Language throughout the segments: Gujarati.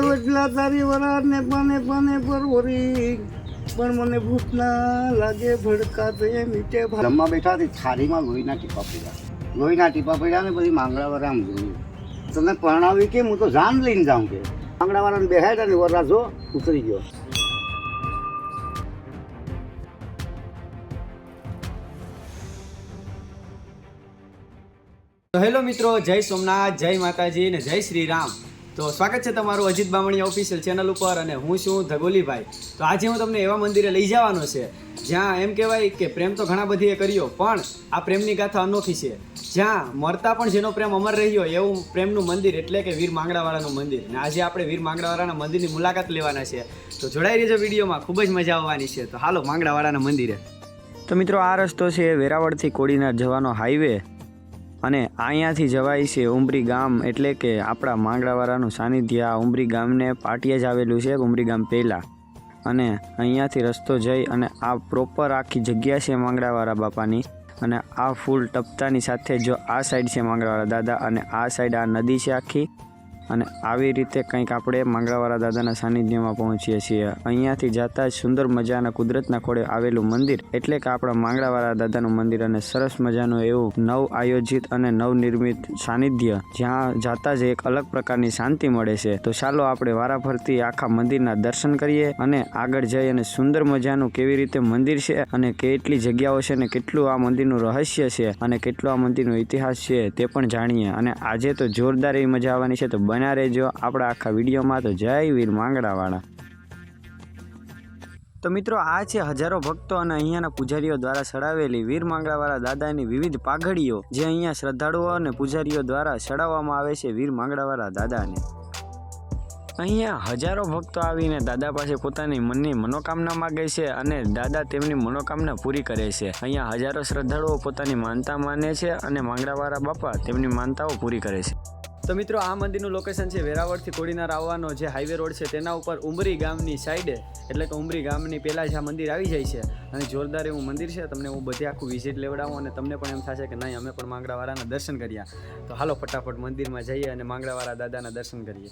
વડલા તારી વરાને પાને પાને પર ઓરી પણ મને ભૂખ ના લાગે ભડકા તો એ મીઠે જમવા બેઠા હતી થાળીમાં લોહીના ટીપા પડ્યા ને બધી માંગડાવાળા આમ જોયું તને પરણાવી કે હું તો જાન લઈને જાઉં કે માંગડાવાળાને બેહાડ્યા ને વરરા જો ઉતરી ગયો. તો હેલો મિત્રો, જય સોમનાથ, જય માતાજી ને જય શ્રી રામ. તો સ્વાગત છે તમારું અજીત બામણીયા ઓફિશિયલ ચેનલ ઉપર અને હું છું ધગોલીભાઈ. તો આજે હું તમને એવા મંદિરે લઈ જવાનો છે જ્યાં એમ કહેવાય કે પ્રેમ તો ઘણા બધીએ કર્યો, પણ આ પ્રેમની ગાથા અનોખી છે. જ્યાં મરતા પણ જેનો પ્રેમ અમર રહ્યો એવું પ્રેમનું મંદિર એટલે કે વીર માંગડાવાળાનું મંદિર. અને આજે આપણે વીર માંગડાવાળાના મંદિરની મુલાકાત લેવાના છે. તો જોડાઈ રહેજો વિડીયોમાં, ખૂબ જ મજા આવવાની છે. તો હાલો માંગડાવાળાના મંદિરે. તો મિત્રો, આ રસ્તો છે વેરાવળથી કોડીનાર જવાનો હાઈવે અને અહીંયાથી જવાય છે ઉમરી ગામ, એટલે કે આપણા માંગડાવાળાનું સાનિધ્ય આ ઉમરી ગામને પાટિયા જ આવેલું છે, ઉમરી ગામ પહેલાં. અને અહીંયાથી રસ્તો જઈ અને આ પ્રોપર આખી જગ્યા છે માંગડાવાળા બાપાની. અને આ ફૂલ ટપતાની સાથે જો આ સાઈડ છે માંગડાવાળા દાદા અને આ સાઈડ આ નદી છે આખી. અને આવી રીતે કંઈક આપણે માંગડાવાળા દાદાના સાનિધ્યમાં પહોંચીએ છીએ. અહીંયાથી જતા જ સુંદર મજાના કુદરતના ખોળે આવેલું મંદિર એટલે કે આપણા માંગડાવાળા દાદાનું મંદિર. અને સરસ મજાનું એવું નવ આયોજિત અને નવનિર્મિત સાનિધ્ય, જ્યાં જતા જ એક અલગ પ્રકારની શાંતિ મળે છે. તો ચાલો આપણે વારાફરતી આખા મંદિરના દર્શન કરીએ અને આગળ જઈ અને સુંદર મજાનું કેવી રીતે મંદિર છે અને કેટલી જગ્યાઓ છે અને કેટલું આ મંદિરનું રહસ્ય છે અને કેટલો આ મંદિરનો ઇતિહાસ છે તે પણ જાણીએ. અને આજે તો જોરદાર એવી મજા આવવાની છે. તો બન્યા રહેજો આપણા આખા વિડીયોમાં. તો જય વીર માંગડાવાળા. તો મિત્રો, આ છે હજારો ભક્તો અને અહીંયાના પૂજારીઓ દ્વારા ચડાવેલી વીર માંગડાવાળા દાદાની વિવિધ પાઘડીઓ, જે અહીંયા શ્રદ્ધાળુઓ અને પૂજારીઓ દ્વારા ચડાવવામાં આવે છે વીર માંગડાવાળા દાદાને. અહીંયા હજારો ભક્તો આવીને દાદા પાસે પોતાની મનની મનોકામના માગે છે અને દાદા તેમની મનોકામના પૂરી કરે છે. અહીંયા હજારો શ્રદ્ધાળુઓ પોતાની માનતા માને છે અને માંગડાવાળા બાપા તેમની માનતાઓ પૂરી કરે છે. તો મિત્રો, આ મંદિરનું લોકેશન છે વેરાવળથી કોડીનાર આવવાનો જે હાઈવે રોડ છે તેના ઉપર ઉમરી ગામની સાઈડે, એટલે કે ઉમરી ગામની પહેલાં જ આ મંદિર આવી જાય છે. અને જોરદાર એવું મંદિર છે. તમને હું બધે આખું વિઝિટ લેવડાવું અને તમને પણ એમ થશે કે નહીં અમે પણ માંગડાવાળાના દર્શન કર્યા. તો હાલો ફટાફટ મંદિરમાં જઈએ અને માંગડાવાળા દાદાના દર્શન કરીએ.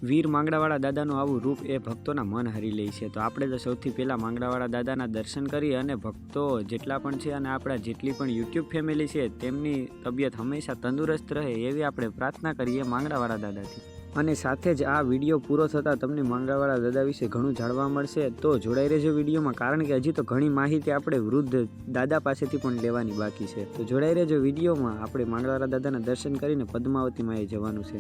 વીર માંગડાવાળા દાદાનું આવું રૂપ એ ભક્તોના મન હરી લે છે. તો આપણે તો સૌથી પહેલાં માંગડાવાળા દાદાના દર્શન કરી અને ભક્તો જેટલા પણ છે અને આપણા જેટલી પણ યુટ્યુબ ફેમિલી છે તેમની તબિયત હંમેશા તંદુરસ્ત રહે એવી આપણે પ્રાર્થના કરીએ માંગડાવાળા દાદાથી. અને સાથે જ આ વિડીયો પૂરો થતાં તમને માંગડાવાળા દાદા વિશે ઘણું જાણવા મળશે. તો જોડાઈ રહેજો વિડીયોમાં, કારણ કે હજી તો ઘણી માહિતી આપણે વૃદ્ધ દાદા પાસેથી પણ લેવાની બાકી છે. તો જોડાઈ રહેજો વિડીયોમાં. આપણે માંગડાવાળા દાદાના દર્શન કરીને પદ્માવતીમાં જવાનું છે.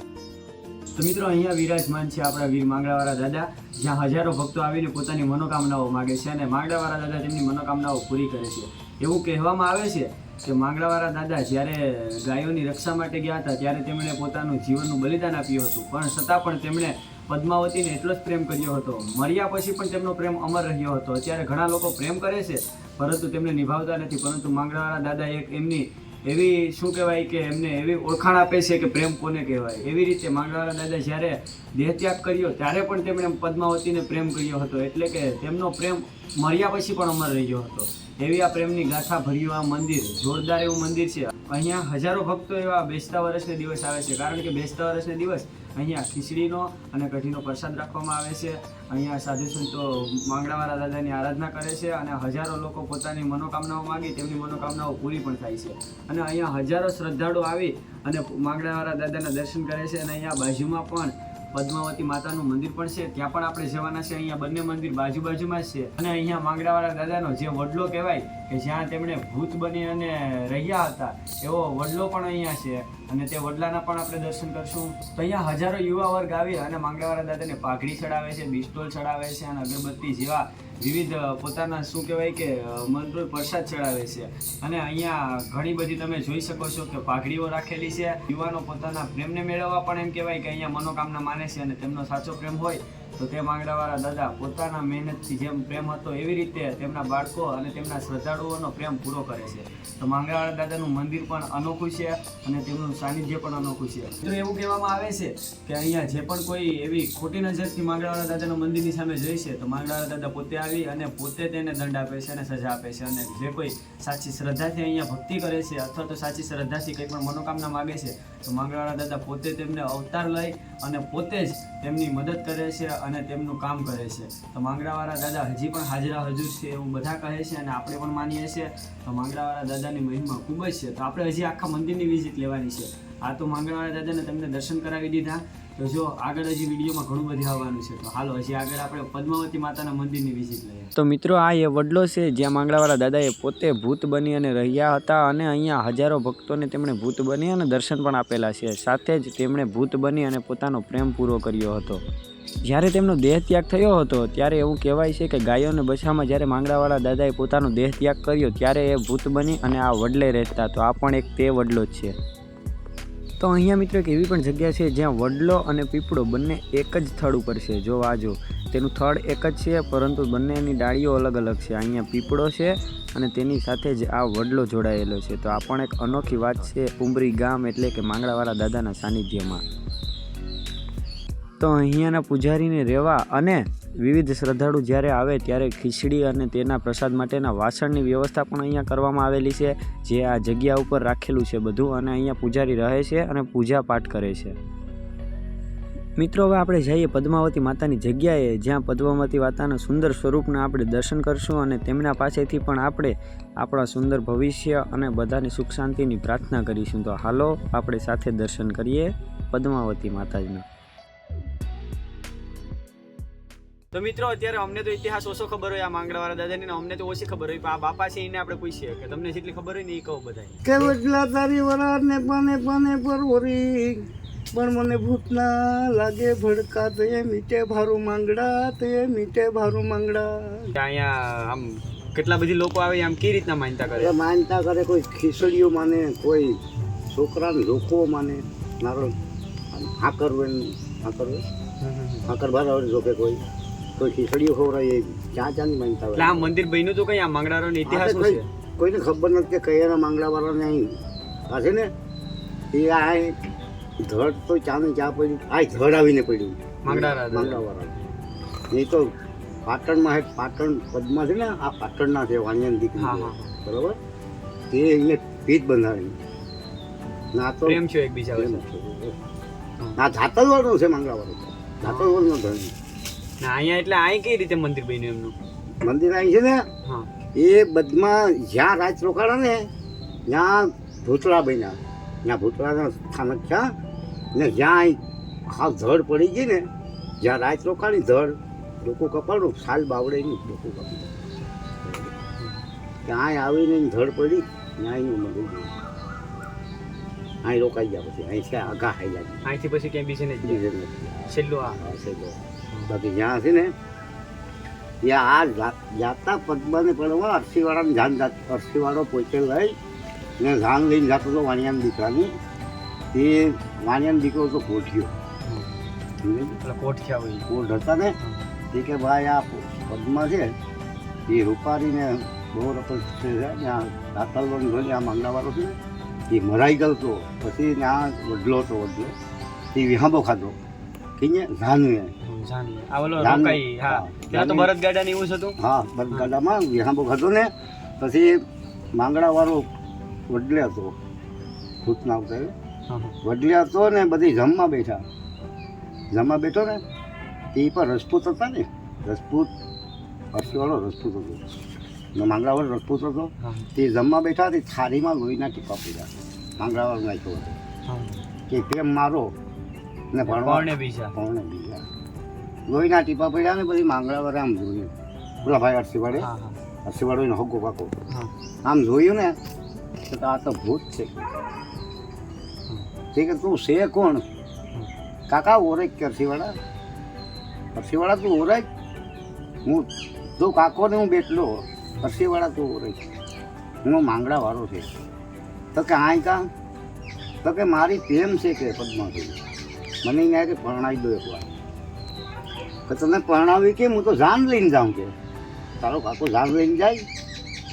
તો મિત્રો, અહીંયા વિરાજમાન છે આપણા વીર માંગડાવાળા દાદા, જ્યાં હજારો ભક્તો આવીને પોતાની મનોકામનાઓ માગે છે અને માંગડાવાળા દાદા તેમની મનોકામનાઓ પૂરી કરે છે. એવું કહેવામાં આવે છે કે માંગડાવાળા દાદા જ્યારે ગાયોની રક્ષા માટે ગયા હતા ત્યારે તેમણે પોતાનું જીવનનું બલિદાન આપ્યું હતું, પણ છતાં પણ તેમણે પદ્માવતીને એટલો જ પ્રેમ કર્યો હતો. મર્યા પછી પણ તેમનો પ્રેમ અમર રહ્યો હતો. અત્યારે ઘણા લોકો પ્રેમ કરે છે પરંતુ તેમને નિભાવતા નથી, પરંતુ માંગડાવાળા દાદા એક એમની એવી શું કહેવાય કે એમને એવી ઓળખાણ આપે છે કે પ્રેમ કોને કહેવાય. એવી રીતે માંગડાવાળા દાદા જ્યારે દેહત્યાગ કર્યો ત્યારે પણ તેમણે પદ્માવતીને પ્રેમ કર્યો હતો, એટલે કે તેમનો પ્રેમ મર્યા પછી પણ અમર રહ્યો હતો. એવી આ પ્રેમની ગાથા ભર્યું આ મંદિર, જોરદાર એવું મંદિર છે. અહીંયા હજારો ભક્તો એવા બેસતા વર્ષને દિવસ આવે છે, કારણ કે બેસતા વર્ષને દિવસ અહીંયા ખીચડીનો અને કઢીનો પ્રસાદ રાખવામાં આવે છે. અહીંયા સાધુ સંતો માંગડાવાળા દાદાની આરાધના કરે છે અને હજારો લોકો પોતાની મનોકામનાઓ માગી તેમની મનોકામનાઓ પૂરી પણ થાય છે. અને અહીંયા હજારો શ્રદ્ધાળુ આવી અને માંગડાવાળા દાદાના દર્શન કરે છે. અને અહીંયા બાજુમાં પણ પદ્માવતી માતાનું મંદિર પણ છે, ત્યાં પણ આપણે જવાના છે. અહીંયા બંને મંદિર બાજુમાં જ છે. અને અહીંયા માંગડાવાળા દાદાનો જે વડલો કહેવાય કે જ્યાં તેમણે ભૂત બની અને રહ્યા હતા એવો વડલો પણ અહીંયા છે અને તે વડલાના પણ આપણે દર્શન કરશું. તો અહીંયા હજારો યુવા વર્ગ આવી અને માંગડાવાળા દાદાને પાઘડી ચડાવે છે, બિસ્ટોલ ચડાવે છે અને અગરબત્તી જેવા વિવિધ પોતાના શું કહેવાય કે મંત્રો પ્રસાદ ચડાવે છે. અને અહીંયા ઘણી બધી તમે જોઈ શકો છો કે પાઘડીઓ રાખેલી છે. યુવાનો પોતાના પ્રેમને મેળવવા પણ એમ કહેવાય કે અહીંયા મનોકામના માને છે અને તેમનો સાચો પ્રેમ હોય તો તે માંગડાવાળા દાદા પોતાના મહેનતથી જેમ પ્રેમ હતો એવી રીતે તેમના બાળકો અને તેમના શ્રદ્ધાળુઓનો પ્રેમ પૂરો કરે છે. તો માંગડાવાળા દાદાનું મંદિર પણ અનોખું છે અને તેમનું સાનિધ્ય પણ અનોખું છે. મિત્રો એવું કહેવામાં આવે છે કે અહીંયા જે પણ કોઈ એવી ખોટી નજરથી માંગડાવાળા દાદાના મંદિરની સામે જોઈ છે તો માંગડાવાળા દાદા પોતે આવી અને પોતે તેને દંડ આપે છે અને સજા આપે છે. અને જે કોઈ સાચી શ્રદ્ધાથી અહીંયા ભક્તિ કરે છે અથવા તો સાચી શ્રદ્ધાથી કંઈ પણ મનોકામના માગે છે તો માંગડાવાળા દાદા પોતે તેમને અવતાર લઈ અને પોતે જ તેમની મદદ કરે છે અને તેમનું કામ કરે છે. તો માંગડાવાળા દાદા હજી પણ હાજરા હજુર છે એવું બધા કહે છે અને આપણે પણ માનીએ છીએ. તો માંગડાવાળા દાદાની મહિમા ખૂબ જ છે. તો આપણે હજી આખા મંદિરની વિઝિટ લેવાની છે. આ તો માંગડાવાળા દાદાને તમને દર્શન કરાવી દીધા. તો જો આગળ હજી વિડીયોમાં ઘણું બધું આવવાનું છે. તો હાલો હજી આગળ આપણે પદ્માવતી માતાના મંદિરની વિઝિટ લઈએ. તો મિત્રો આ એ વડલો છે જ્યાં માંગડાવાળા દાદાએ પોતે ભૂત બની અને રહ્યા હતા અને અહીંયા હજારો ભક્તોને તેમણે ભૂત બની અને દર્શન પણ આપેલા છે. સાથે જ તેમણે ભૂત બની અને પોતાનો પ્રેમ પૂરો કર્યો હતો. જ્યારે તેમનો દેહ ત્યાગ થયો હતો ત્યારે એવું કહેવાય છે કે ગાયોને બચાવમાં જ્યારે માંગડાવાળા દાદાએ પોતાનો દેહ ત્યાગ કર્યો ત્યારે એ ભૂત બની અને આ વડલે રહેતા. તો આ પણ એક તે વડલો જ છે. તો અહીંયા મિત્રો એક એવી પણ જગ્યા છે જ્યાં વડલો અને પીપળો બંને એક જ થડ ઉપર છે. જો આ જો તેનું થડ એક જ છે પરંતુ બંનેની ડાળીઓ અલગ અલગ છે. અહીંયા પીપળો છે અને તેની સાથે જ આ વડલો જોડાયેલો છે. તો આ પણ એક અનોખી વાત છે ઉંબરી ગામ એટલે કે માંગડાવાળા દાદાના સાનિધ્યમાં. તો અહીંયાના પૂજારીને રહેવા અને વિવિધ શ્રદ્ધાળુ જ્યારે આવે ત્યારે ખીચડી અને તેના પ્રસાદ માટેના વાસણની વ્યવસ્થા પણ અહીંયા કરવામાં આવેલી છે જે આ જગ્યા ઉપર રાખેલું છે બધું. અને અહીંયા પૂજારી રહે છે અને પૂજા પાઠ કરે છે. મિત્રો હવે આપણે જઈએ પદ્માવતી માતાની જગ્યાએ જ્યાં પદ્માવતી માતાના સુંદર સ્વરૂપના આપણે દર્શન કરશું અને તેમના પાસેથી પણ આપણે આપણા સુંદર ભવિષ્ય અને બધાની સુખ શાંતિની પ્રાર્થના કરીશું. તો હાલો આપણે સાથે દર્શન કરીએ પદ્માવતી માતાજીના. તો મિત્રો અત્યારે અમને તો ઇતિહાસ ઓછો ખબર હોય આ માંગડાવાળા દાદાની, અમને તો ઓછી ખબર હોય, પણ આ બાપા છે એને આપણે પૂછીએ કે તમને જેટલી ખબર હોય ને એ કહો બધાય. કે વડલા તારી વરાર ને પાને પાને પર ઓરી પણ મને ભૂત ના લાગે ભડકા તે મીઠે ભારું માંગડા તે મીઠે ભારું માંગડા. અહીંયા આમ કેટલા બધી લોકો આવે આમ કઈ રીતના માનતા કરે? માનતા કરે કોઈ ખીચડીઓ માને, કોઈ છોકરાને લોકો માને, મારો હાકર ભાર જોકે કોઈ ખીચડીઓ ખવડાય ક્યાં ક્યાંની માનતા હોય. એટલે આ મંદિર બન્યું તો કઈ આ માંગડાનો ઇતિહાસ શું છે? કોઈને ખબર નથી કે કયા માંગડાવાળાને અહીં આ છે ને એ આ ધડ તો ચાને ચા પડ્યું, આ ધડ આવીને પડ્યું માંગડાવાળા. એ તો પાટણમાં પાટણ પદમાં છે ને આ પાટણના છે વાણિયાની દીકરી બરોબર, તે અહીંયા પીઠ બંધાવી ના તો પ્રેમ છે એકબીજા ના ધાતલવાળો છે માંગડાવાળો, ધાતલવાળનો ધણી ના. અહીંયા એટલે અહીં કઈ રીતે મંદિર બન્યું એમનું? મંદિર અહીં છે ને એ બદમાં જ્યાં રાજ રોકાણા ને ત્યાં ભૂતળા બન્યા, ત્યાં ભૂતળાના સ્થાનક છે ને જ્યાં હાવ ધડ પડી ગઈ ને જ્યાં રાત રોકાણી ધડ લોકો કપાડું સાલ બાવડે નહીં લોકો કપાડું ત્યાં આવીને ધડ પડી ત્યાં અહીંનું મંદિર અહીં રોકાઈ ગયા. પછી અહીં છે આગા ખાઈ જાય અહીંથી પછી ક્યાંય બીજે નહીં છેલ્લું આ છેલ્લો. બાકી જ્યાં છે ને ત્યાં આ જાતા પદ્માને પડવા અરસીવાળાને ધાન અરસીવાળો પોતે લઈ ને ધાન લઈને જતો હતો વાણિયાના દીકરાની. તે વાણિયાનો દીકરો તો કોઠિયો કોટ હતા ને એ કે ભાઈ આ પદ્મા છે એ રૂપારીને બહુ રકમ છે ત્યાં દાતલવન ધોની આ માંગડાવાળો છે એ મરાઈ ગયો હતો. પછી ત્યાં વડલો હતો, વડલો એ વિહાંબો ખાધો કે ઝાનું બળદગાડામાં વિહાંબો ખાધો ને પછી માંગડાવાળો વડલે હતો ભૂતના અવતારે વડલે હતો ને બધી જમવા બેઠો ને તે પણ રજપૂત હતા ને, રજપૂત અરસીવાળો રજપૂત હતો ને માંગડાવાળો રજપૂત હતો. તે જમવા બેઠા તે થાળીમાં લોહીના ટીપા પડ્યા માંગડાવાળો નાખ્યો હતો કે પ્રેમ મારો ને ભણવાને બીજા લોહીના ટીપા પડ્યા ને પછી માંગડાવાળા આમ જોયું, બોલા ભાઈ અરસીવાળો એનો હગ્ગો પાકો આમ જોયું ને તો આ તો ભૂત છે કે તું છે કોણ? કાકા ઓરજ કે અરસીવાળા તું ઓરજ, હું તું કાકો ને હું બેટલો, અરસીવાળા તું ઓરજ, હું માંગડાવાળો છે. તો કે આય કા? તો કે મારી પ્રેમ છે કે પદ્માથી મને ત્યાં કે પરણાવી દો એકવાર. કે તને પરણાવી કેમ? હું તો જાન લઈને જાઉં કે તારો કાકો જાન લઈને જાય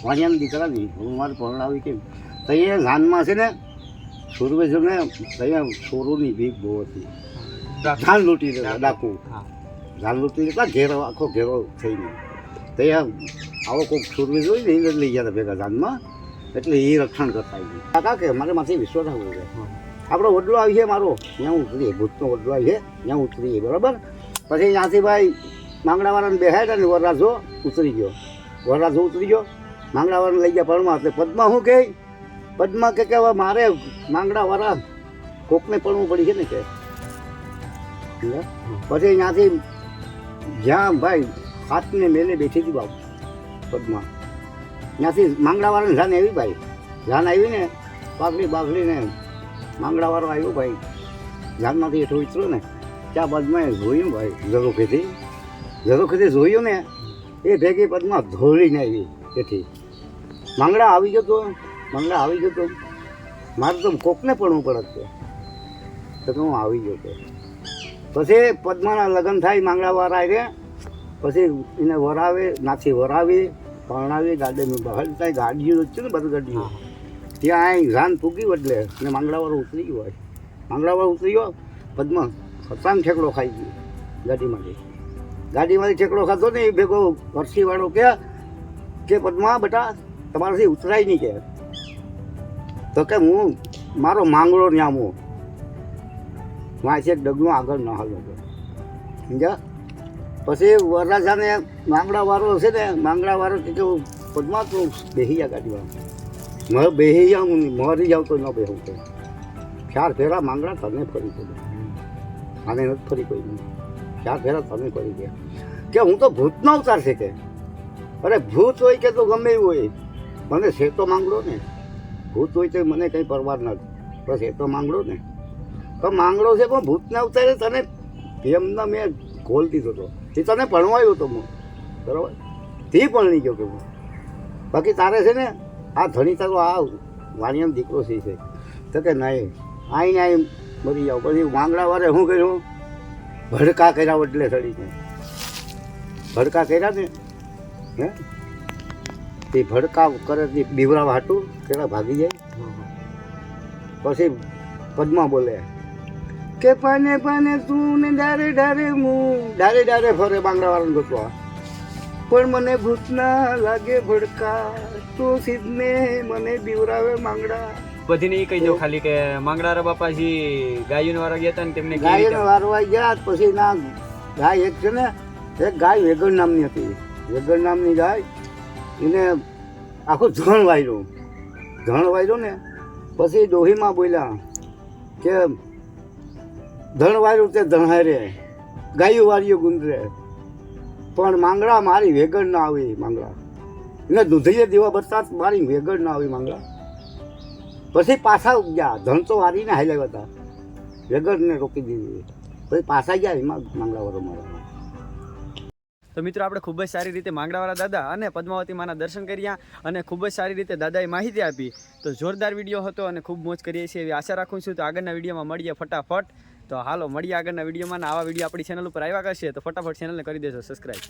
વાણિયાના દીકરા નહીં, હું મારે પરણાવી કેમ? તો એ જાનમાં છે ને સુરવે છે ને ત્યાં સોરોની ભીખ બહુ હતી. જાન લૂંટી દેતા ડાકુ, જાન લૂંટી દેતા ઘેરો આખો ઘેરો થઈને ત્યાં આવો કોઈક સુરવે જોઈ ને એને લઈ ગયા ભેગા જાનમાં, એટલે એ રક્ષણ કરતા આવી. કાકા કે મારે માથે વિશ્વાસ આવવો છે. આપણો વડલો આવી છે મારો, ત્યાં ઉતરીએ, ભૂતનો વડલો આવી છે ત્યાં ઉતરીએ, બરાબર. પછી ત્યાંથી ભાઈ માંગડાવાળાને બેહાડ્યા ને વરરાજો ઉતરી ગયો, વરરાજો ઉતરી ગયો, માંગડાવાળાને લઈ ગયા પણમાં. એટલે પદ્મા શું કહે? પદ્મા કે હવે મારે માંગડાવાળા કોકને પડવું પડી છે ને કે. પછી ત્યાંથી જ્યાં ભાઈ હાથને મેલે બેઠી હતી બાપ પદ્મા, ત્યાંથી માંગડાવાળાને જાન આવી ભાઈ, જાન આવી ને પાઘડી બાઘડીને માંગડાવાળો આવ્યો ભાઈ, જાનમાંથી હેઠું ઉતર્યો ને ત્યાં પદ્માએ જોયું ભાઈ, ઝરોખેથી જોયું ને એ ભેગી પદ્મા ધોળીને આવી એથી. માંગડા આવી ગયો તો, માંગડા આવી ગયો તો મારે તો કોકને પડવું પડત તો હું આવી ગયો તો. પછી પદ્માના લગ્ન થાય માંગડાવાળા આવે, પછી એને વરાવે, નાથી વરાવી પરણાવી, ગાડીમાં બહાર થાય, ગાડીઓ છે ને બધું ગાડીઓ ત્યાં અહીં જાન પૂગી એટલે ને માંગડાવાળો ઉતરી ગયો હોય. માંગડાવાળો ઉતરી ગયો, પદ્મા ખતરામ ઠેકડો ખાઈ ગયો ગાડીમાંથી ઠેકડો ખાધો ને એ ભેગો પરસીવાળો કે પદ્મા બેટા તમારાથી ઉતરાય નહીં કે. તો કે હું મારો માંગડો ન્યામો વાંચે ડગલું આગળ ન હાલો સમજ્યા. પછી વરરાજાને માંગડાવાળો છે ને, માંગડાવાળો કે પદ્મા તો બેસી જા ગાડીમાં, મારે બેસી જાઉં, મરી જાઉં તો ન બેસું કે 4 ફેરા માંગડા તને ફરી પડ્યું, આને નથી ફરી કોઈ નહીં, 4 ફેરા તમે કરી ગયા કે હું તો ભૂતનો અવતાર છે કે. અરે ભૂત હોય કે તો ગમે એવું હોય, મને છે તો માંગડો ને, ભૂત હોય તો મને કંઈ પરવાર નથી, બસ એ તો માંગડો ને. તો માંગડો છે પણ ભૂતના અવતારે તને એમના મેં ખોલ દીધો હતો, એ તને ભણવાયો હતો હું, બરાબર, તે ભણી ગયો કે હું. બાકી તારે છે ને આ ધણી તારો આ વાણિયાનો દીકરો છે તો કે નહીં આઈને આઈ મરી જાઓ. પછી માંગડાવાળે શું કર્યું? ભડકા કર્યા એટલે સડીને ભડકા કર્યા ને હે તે ભડકા કરે તે બીવરાવા હાટું પેલા ભાગી જાય. પછી પદ્મા બોલે કે પાને પાને તું ને ડારે ડારે હું, ડારે ડારે ફરે માંગડાવાળાને ગોતવા, પણ મને ભૂત ના લાગે ભડકા, તો સીધને મને બીવરાવે માંગડા. બધીને એ કહી દો ખાલી કે માંગડારા બાપાજી ગાયોને વારવા ગયા હતા ને તેમને ગાયોને વારવા ગયા. પછી ના ગાય એક છે ને, એક ગાય વેગણ નામની હતી, વેગણ નામની ગાય, એને આખું ધણ વાયરું ને. પછી ડોહીમાં બોલ્યા કે ધણ વાયરું તે ધણારે ગાયું વાર્યું ગુંદરે, પણ માંગડા મારી વેગણ ના આવી માંગડા, એને દૂધીએ દેવા બરસાત મારી વેગણ ના આવી માંગડા. પછી પાછા ગયા, ધણ તો વારીને હાલ્યા હતા, વેગણને રોકી દીધી, પછી પાછા ગયા એમાં માંગડાવાળો મારા. તો મિત્રો આપણે ખૂબ જ સારી રીતે માંગડાવાળા દાદા અને પદ્માવતી માના દર્શન કર્યા અને ખૂબ જ સારી રીતે દાદાએ માહિતી આપી. તો જોરદાર વિડીયો હતો અને ખૂબ મોજ કરીએ છીએ એવી આશા રાખું છું. તો આગળના વિડીયોમાં મળીએ ફટાફટ. તો હાલો મળીએ આગળના વિડીયોમાં. આવા વિડીયો આપણી ચેનલ ઉપર આવ્યા કરશે તો ફટાફટ ચેનલને કરી દેજો સબસ્ક્રાઈબ.